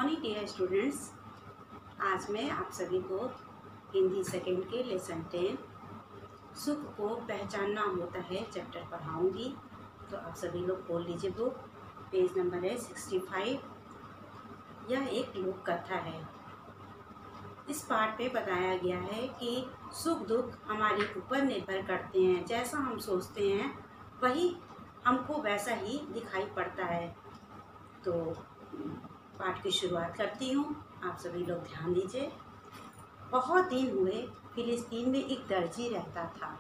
Morning dear students. आज मैं आप सभी को हिंदी सेकेंड के लेसन 10 सुख को पहचानना होता है चैप्टर पढ़ाऊंगी। तो आप सभी लोग खोल लीजिए बुक। पेज नंबर है 65। यह एक लोक कथा है। इस पाठ पे बताया गया है कि सुख दुख हमारे ऊपर निर्भर करते हैं। जैसा हम सोचते हैं वही हमको वैसा ही दिखाई पड़ता है। तो पाठ की शुरुआत करती हूँ, आप सभी लोग ध्यान दीजिए। बहुत दिन हुए फिलिस्तीन में एक दर्जी रहता था।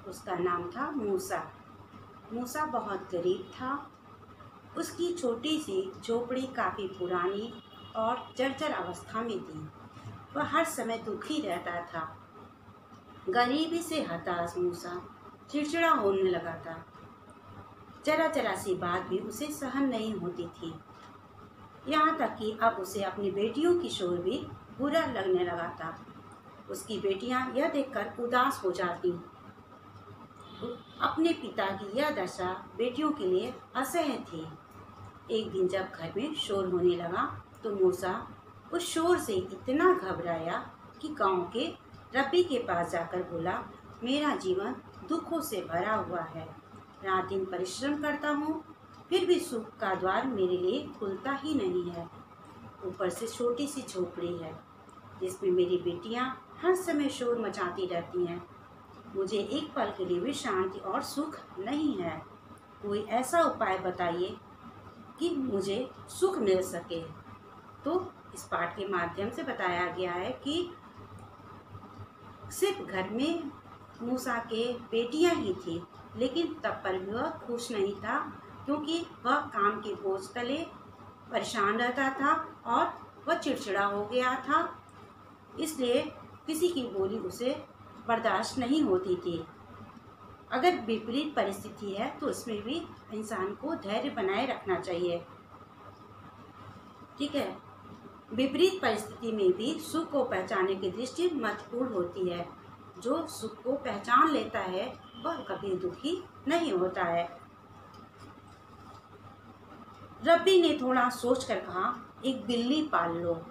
उसका नाम था मूसा। मूसा बहुत गरीब था। उसकी छोटी सी झोपड़ी काफ़ी पुरानी और जर्जर अवस्था में थी। वह हर समय दुखी रहता था। गरीबी से हताश मूसा चिड़चिड़ा होने लगा था। जरा जरा सी बात भी उसे सहन नहीं होती थी। यहाँ तक कि अब उसे अपनी बेटियों की शोर भी बुरा लगने लगा था। उसकी बेटियाँ यह देखकर उदास हो जाती। अपने पिता की यह दशा बेटियों के लिए असह्य थी। एक दिन जब घर में शोर होने लगा तो मूसा उस शोर से इतना घबराया कि गांव के रब्बी के पास जाकर बोला, मेरा जीवन दुखों से भरा हुआ है। रात दिन परिश्रम करता हूँ, फिर भी सुख का द्वार मेरे लिए खुलता ही नहीं है। ऊपर से छोटी सी झोपड़ी है जिसमें मेरी बेटियां हर समय शोर मचाती रहती हैं। मुझे एक पल के लिए भी शांति और सुख नहीं है। कोई ऐसा उपाय बताइए कि मुझे सुख मिल सके। तो इस पाठ के माध्यम से बताया गया है कि सिर्फ घर में मूसा के बेटियां ही थी, लेकिन तब पर भी वह खुश नहीं था, क्योंकि वह काम के बोझ तले परेशान रहता था और वह चिड़चिड़ा हो गया था। इसलिए किसी की बोली उसे बर्दाश्त नहीं होती थी। अगर विपरीत परिस्थिति है तो उसमें भी इंसान को धैर्य बनाए रखना चाहिए। ठीक है। विपरीत परिस्थिति में भी सुख को पहचानने की दृष्टि महत्वपूर्ण होती है। जो सुख को पहचान लेता है वह कभी दुखी नहीं होता है। रब्बी ने थोड़ा सोचकर कहा, एक बिल्ली पाल लो।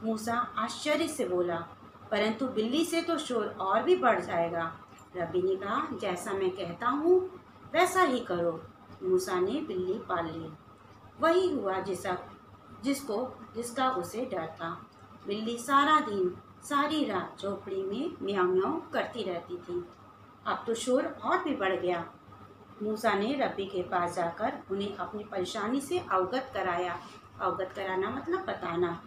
मूसा आश्चर्य से बोला, परंतु बिल्ली से तो शोर और भी बढ़ जाएगा। रब्बी ने कहा, जैसा मैं कहता हूँ वैसा ही करो। मूसा ने बिल्ली पाल ली। वही हुआ जिसका उसे डर था। बिल्ली सारा दिन सारी रात झोपड़ी में म्याऊं म्याऊं करती रहती थी। अब तो शोर और भी बढ़ गया। मूसा ने रब्बी के पास जाकर उन्हें अपनी परेशानी से अवगत कराया। अवगत कराना मतलब बताना।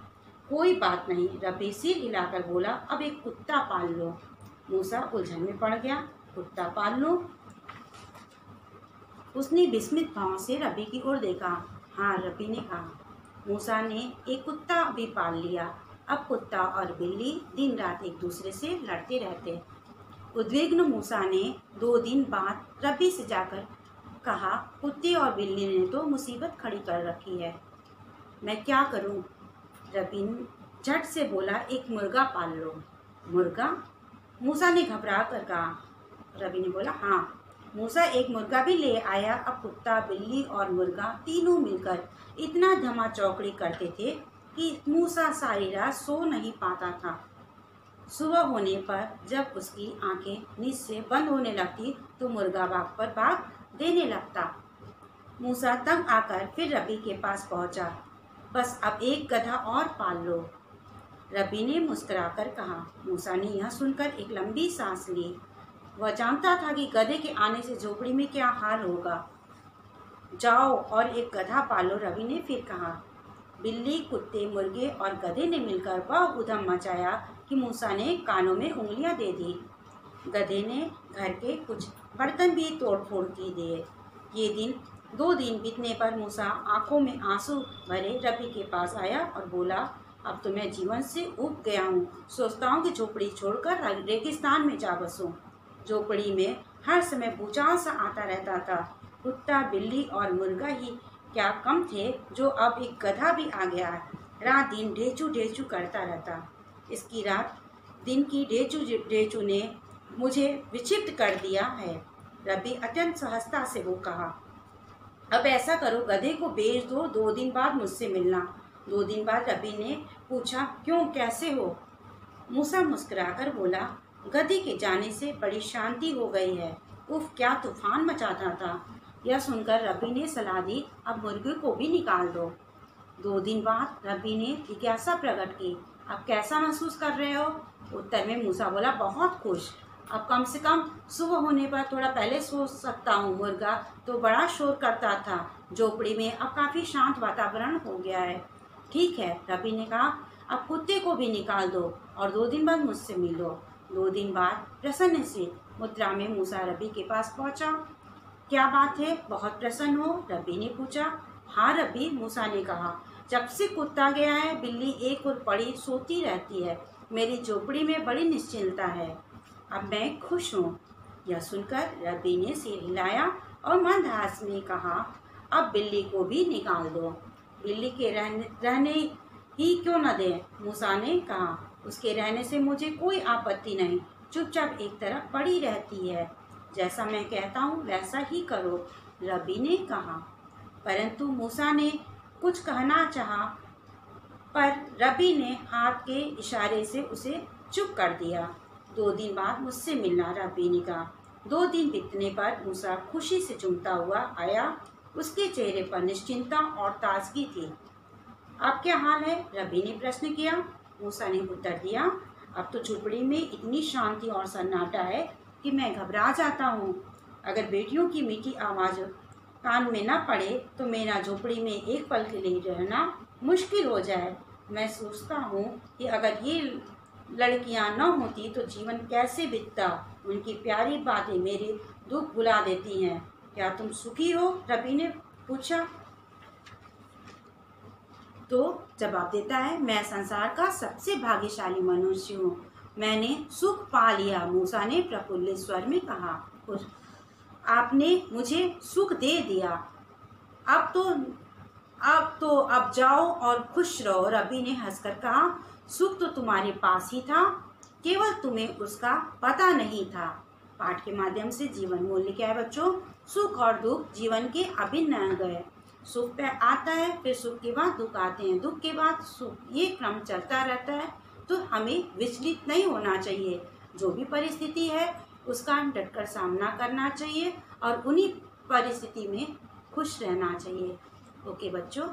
कोई बात नहीं, रब्बी सिर हिलाकर बोला, अब एक कुत्ता पाल लो। मूसा उलझन में पड़ गया। कुत्ता पाल लो? उसने विस्मित भाव से रब्बी की ओर देखा। हाँ, रब्बी ने कहा। मूसा ने एक कुत्ता भी पाल लिया। अब कुत्ता और बिल्ली दिन रात एक दूसरे से लड़ते रहते। उद्विग्न मूसा ने 2 दिन बाद रब्बी से जाकर कहा, कुत्ते और बिल्ली ने तो मुसीबत खड़ी कर रखी है, मैं क्या करूं? रब्बी झट से बोला, एक मुर्गा पाल लो। मुर्गा? मूसा ने घबरा कर कहा। रब्बी ने बोला, हाँ। मूसा एक मुर्गा भी ले आया। अब कुत्ता, बिल्ली और मुर्गा तीनों मिलकर इतना धमा चौकड़ी करते थे कि मूसा सारी रात सो नहीं पाता था। सुबह होने पर जब उसकी आंखें नींद से बंद होने लगती तो मुर्गा भाग देने लगता। मूसा तंग आकर फिर रब्बी के पास पहुंचा। बस अब एक गधा और पाल लो। रब्बी ने मुस्कुराकर कहा। मूसा ने यह सुनकर एक लंबी सांस ली। वह जानता था कि गधे के आने से झोपड़ी में क्या हाल होगा। जाओ और एक गधा पालो, रब्बी ने फिर कहा। बिल्ली, कुत्ते, मुर्गे और गधे ने मिलकर वह उधम मचाया कि मूसा ने कानों में उंगलियां दे दी। गधे ने घर के कुछ बर्तन भी तोड़ फोड़ की दिए। ये दिन 2 दिन बीतने पर मूसा आंखों में आंसू भरे रब्बी के पास आया और बोला, अब तो मैं जीवन से ऊब गया हूँ। सोचता हूँ कि झोपड़ी छोड़कर रेगिस्तान में जा बसूं। झोपड़ी में हर समय भूचाल सा आता रहता था। कुत्ता, बिल्ली और मुर्गा ही क्या कम थे, जो अब एक गधा भी आ गया। रात दिन ढेचू ढेचू करता रहता। इसकी रात दिन की ढेचू ने मुझे विक्षिप्त कर दिया है। रब्बी अत्यंत सहजता से वो कहा, अब ऐसा करो, गधे को बेच दो, 2 दिन बाद मुझसे मिलना। 2 दिन बाद रबी ने पूछा, क्यों, कैसे हो? मूसा मुस्कुराकर बोला, गधी के जाने से बड़ी शांति हो गई है। उफ, क्या तूफान मचाता था। यह सुनकर रबी ने सलाह दी, अब मुर्गी को भी निकाल दो। 2 दिन बाद रबी ने जिज्ञासा प्रकट की, अब कैसा महसूस कर रहे हो? उत्तर में मूसा बोला, बहुत खुश। अब कम से कम सुबह होने पर थोड़ा पहले सो सकता हूँ। मुर्गा तो बड़ा शोर करता था झोपड़ी में, अब काफ़ी शांत वातावरण हो गया है। ठीक है, रबी ने कहा, अब कुत्ते को भी निकाल दो और 2 दिन बाद मुझसे मिलो। 2 दिन बाद प्रसन्न सी मुद्रा में मूसा रबी के पास पहुंचा। क्या बात है, बहुत प्रसन्न हो? रबी ने पूछा। हाँ रबी, मूसा ने कहा, जब से कुत्ता गया है बिल्ली एक और पड़ी सोती रहती है। मेरी झोपड़ी में बड़ी निश्चिंतता है। अब मैं खुश हूँ। यह सुनकर रबी ने सिर हिलाया और मंदहास में कहा, अब बिल्ली को भी निकाल दो। बिल्ली के रहने ही क्यों न दें? मूसा ने कहा, उसके रहने से मुझे कोई आपत्ति नहीं, चुपचाप एक तरफ पड़ी रहती है। जैसा मैं कहता हूँ वैसा ही करो, रबी ने कहा। परंतु मूसा ने कुछ कहना चाहा, पर रबी ने हाथ के इशारे से उसे चुप कर दिया। 2 दिन बाद मुझसे मिलना, रबी ने कहा। 2 दिन बीतने पर मूसा खुशी से चूमता हुआ आया। उसके चेहरे पर निश्चिंतता और ताजगी थी। अब क्या हाल है? रबी ने प्रश्न किया। मूसा ने उत्तर दिया, अब तो झोपड़ी में इतनी शांति और सन्नाटा है कि मैं घबरा जाता हूँ। अगर बेटियों की मीठी आवाज़ कान में न पड़े तो मेरा झोपड़ी में एक पल के लिए रहना मुश्किल हो जाए। मैं सोचता हूँ कि अगर ये लड़कियाँ न होती तो जीवन कैसे बीतता। उनकी प्यारी बातें मेरे दुख भुला देती हैं। क्या तुम सुखी हो? रबी ने पूछा। तो जवाब देता है, मैं संसार का सबसे भाग्यशाली मनुष्य हूँ। मैंने सुख पा लिया, मूसा ने प्रफुल्लित स्वर में कहा। आपने मुझे सुख दे दिया। अब जाओ और खुश रहो। रबी ने हंसकर कहा, सुख तो तुम्हारे पास ही था, केवल तुम्हें उसका पता नहीं था। पाठ के माध्यम से जीवन मूल्य क्या है बच्चों? सुख और दुख जीवन के अभिन्न अंग है। सुख पे आता है, फिर सुख के बाद दुख आते हैं, दुख के बाद सुख, ये क्रम चलता रहता है। तो हमें विचलित नहीं होना चाहिए। जो भी परिस्थिति है उसका डटकर सामना करना चाहिए और उन्हीं परिस्थिति में खुश रहना चाहिए। ओके बच्चों।